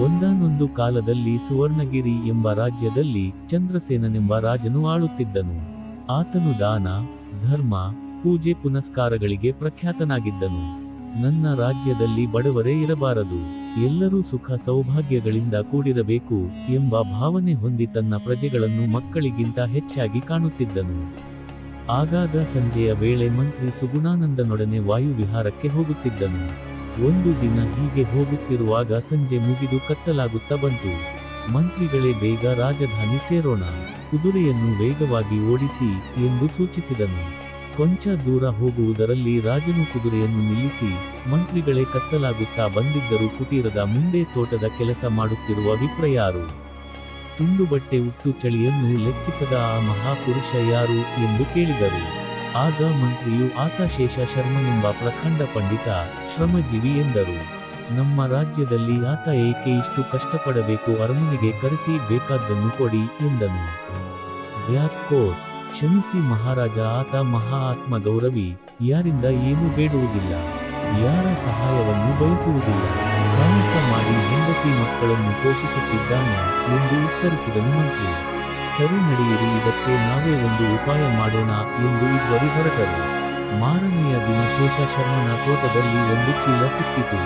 ಒಂದಾನೊಂದು ಕಾಲದಲ್ಲಿ ಸುವರ್ಣಗಿರಿ ಎಂಬ ರಾಜ್ಯದಲ್ಲಿ ಚಂದ್ರಸೇನನೆಂಬ ರಾಜನು ಆಳುತ್ತಿದ್ದನು. ಆತನು ದಾನ, ಧರ್ಮ, ಪೂಜೆ ಪುನಸ್ಕಾರಗಳಿಗೆ ಪ್ರಖ್ಯಾತನಾಗಿದ್ದನು. ನನ್ನ ರಾಜ್ಯದಲ್ಲಿ ಬಡವರೇ ಇರಬಾರದು, ಎಲ್ಲರೂ ಸುಖ ಸೌಭಾಗ್ಯಗಳಿಂದ ಕೂಡಿರಬೇಕು ಎಂಬ ಭಾವನೆ ಹೊಂದಿ ತನ್ನ ಪ್ರಜೆಗಳನ್ನು ಮಕ್ಕಳಿಗಿಂತ ಹೆಚ್ಚಾಗಿ ಕಾಣುತ್ತಿದ್ದನು. ಆಗಾಗ ಸಂಜೆಯ ವೇಳೆ ಮಂತ್ರಿ ಸುಗುಣಾನಂದನೊಡನೆ ವಾಯುವಿಹಾರಕ್ಕೆ ಹೋಗುತ್ತಿದ್ದನು. ಒಂದು ದಿನ ಹೀಗೆ ಹೋಗುತ್ತಿರುವಾಗ ಸಂಜೆ ಮುಗಿದು ಕತ್ತಲಾಗುತ್ತಾ ಬಂತು. ಮಂತ್ರಿಗಳೇ, ಬೇಗ ರಾಜಧಾನಿ ಸೇರೋಣ, ಕುದುರೆಯನ್ನು ವೇಗವಾಗಿ ಓಡಿಸಿ ಎಂದು ಸೂಚಿಸಿದನು. ಕೊಂಚ ದೂರ ಹೋಗುವುದರಲ್ಲಿ ರಾಜನು ಕುದುರೆಯನ್ನು ನಿಲ್ಲಿಸಿ, ಮಂತ್ರಿಗಳೇ, ಕತ್ತಲಾಗುತ್ತಾ ಬಂದಿದ್ದರೂ ಕುಟೀರದ ಮುಂದೆ ತೋಟದ ಕೆಲಸ ಮಾಡುತ್ತಿರುವ ವಿಪ್ರ ಯಾರು? ತುಂಡು ಬಟ್ಟೆ ಉಟ್ಟು ಚಳಿಯನ್ನು ಲೆಕ್ಕಿಸದ ಆ ಮಹಾಪುರುಷ ಯಾರು ಎಂದು ಕೇಳಿದರು. ಆಗ ಮಂತ್ರಿಯು, ಆತ ಶೇಷ ಶರ್ಮನೆಂಬ ಪ್ರಖಂಡ ಪಂಡಿತ, ಶ್ರಮಜೀವಿ ಎಂದರು. ನಮ್ಮ ರಾಜ್ಯದಲ್ಲಿ ಆತ ಏಕೆ ಇಷ್ಟು ಕಷ್ಟಪಡಬೇಕು? ಅರಮನೆಗೆ ಕರೆಸಿ ಬೇಕಾದ್ದನ್ನು ಕೊಡಿ ಎಂದನು. ಬ್ಯಾಕ್ಕೋಟ್: ಕ್ಷಮಿಸಿ ಮಹಾರಾಜ, ಆತ ಮಹಾ ಆತ್ಮ ಗೌರವಿ, ಯಾರಿಂದ ಏನೂ ಬೇಡುವುದಿಲ್ಲ, ಯಾರ ಸಹಾಯವನ್ನು ಬಯಸುವುದಿಲ್ಲ, ಕಾಯಕ ಮಾಡಿ ಹೆಂಡತಿ ಮಕ್ಕಳನ್ನು ಪೋಷಿಸುತ್ತಿದ್ದಾನೆ ಎಂದು ಉತ್ತರಿಸಿದನು ಮಂತ್ರಿ. ಸರಿ, ನಡೆಯಿರಿ, ಇದಕ್ಕೆ ನಾವೇ ಒಂದು ಉಪಾಯ ಮಾಡೋಣ ಎಂದು ಇಬ್ಬರು ಹೊರಟರು. ಮಾರನೆಯ ದಿನ ಶೇಷ ಶರ್ಮನ ತೋಟದಲ್ಲಿ ಒಂದು ಚೀಲ ಸಿಕ್ಕಿತು.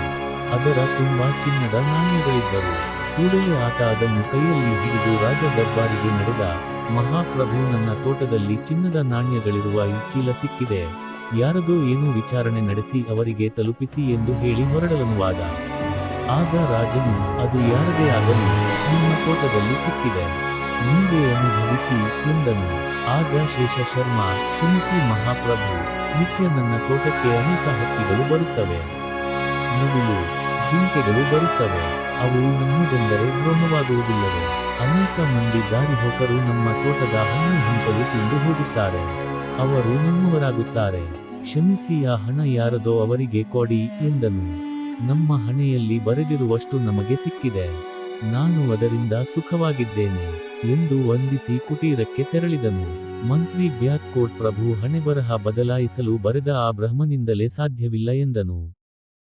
ಅದರ ತುಂಬ ಚಿನ್ನದ ನಾಣ್ಯಗಳಿದ್ದರು. ಕೂಡಲೇ ಆತ ಅದನ್ನು ಕೈಯಲ್ಲಿ ಹಿಡಿದು ರಾಜ ದರ್ಬಾರಿಗೆ ನಡೆದ. ಮಹಾಪ್ರಭು, ನನ್ನ ತೋಟದಲ್ಲಿ ಚಿನ್ನದ ನಾಣ್ಯಗಳಿರುವ ಈ ಚೀಲ ಸಿಕ್ಕಿದೆ, ಯಾರದೋ ಏನೋ ವಿಚಾರಣೆ ನಡೆಸಿ ಅವರಿಗೆ ತಲುಪಿಸಿ ಎಂದು ಹೇಳಿ ಹೊರಡಲನುವಾದ. ಆಗ ರಾಜನು, ಅದು ಯಾರದೇ ಆಗಲಿ, ನಿಮ್ಮ ತೋಟದಲ್ಲಿ ಸಿಕ್ಕಿದೆ, ನೀವೇ ಅನುಭವಿಸಿ ಎಂದನು. ಆಗ ಶೇಷ ಶರ್ಮ, ಕ್ಷಮಿಸಿ ಮಹಾಪ್ರಭು, ನಿತ್ಯ ನನ್ನ ತೋಟಕ್ಕೆ ಅನೇಕ ಹಕ್ಕಿಗಳು ಬರುತ್ತವೆ, ನವಿಲು, ಜಿಂಕೆಗಳು ಬರುತ್ತವೆ, ಅವು ನಮ್ಮದೆಂದರೆ ದ್ರೋಹವಾಗುವುದಿಲ್ಲವೇ? ಅನೇಕ ಮಂದಿ ದಾರಿಹೋಕರು ನಮ್ಮ ತೋಟದ ಹಣ್ಣು ಹಂಪಲು ತಿಂದು ಹೋಗುತ್ತಾರೆ, ಅವರು ನಮ್ಮವರಾಗುತ್ತಾರೆ, ಕ್ಷಮಿಸಿ, ಆ ಹಣ ಯಾರದೋ ಅವರಿಗೆ ಕೊಡಿ ಎಂದನು. ನಮ್ಮ ಹಣೆಯಲ್ಲಿ ಬರೆದಿರುವಷ್ಟು ನಮಗೆ ಸಿಕ್ಕಿದೆ, ನಾನು ಅದರಿಂದ ಸುಖವಾಗಿದ್ದೇನೆ ಎಂದು ವಂದಿಸಿ ಕುಟೀರಕ್ಕೆ ತೆರಳಿದನು. ಮಂತ್ರಿ, ಬ್ಯಾಕ್ಕೋಟ್: ಪ್ರಭು, ಹಣೆಬರಹ ಬದಲಾಯಿಸಲು ಬರೆದ ಆ ಬ್ರಹ್ಮನಿಂದಲೇ ಸಾಧ್ಯವಿಲ್ಲ ಎಂದನು.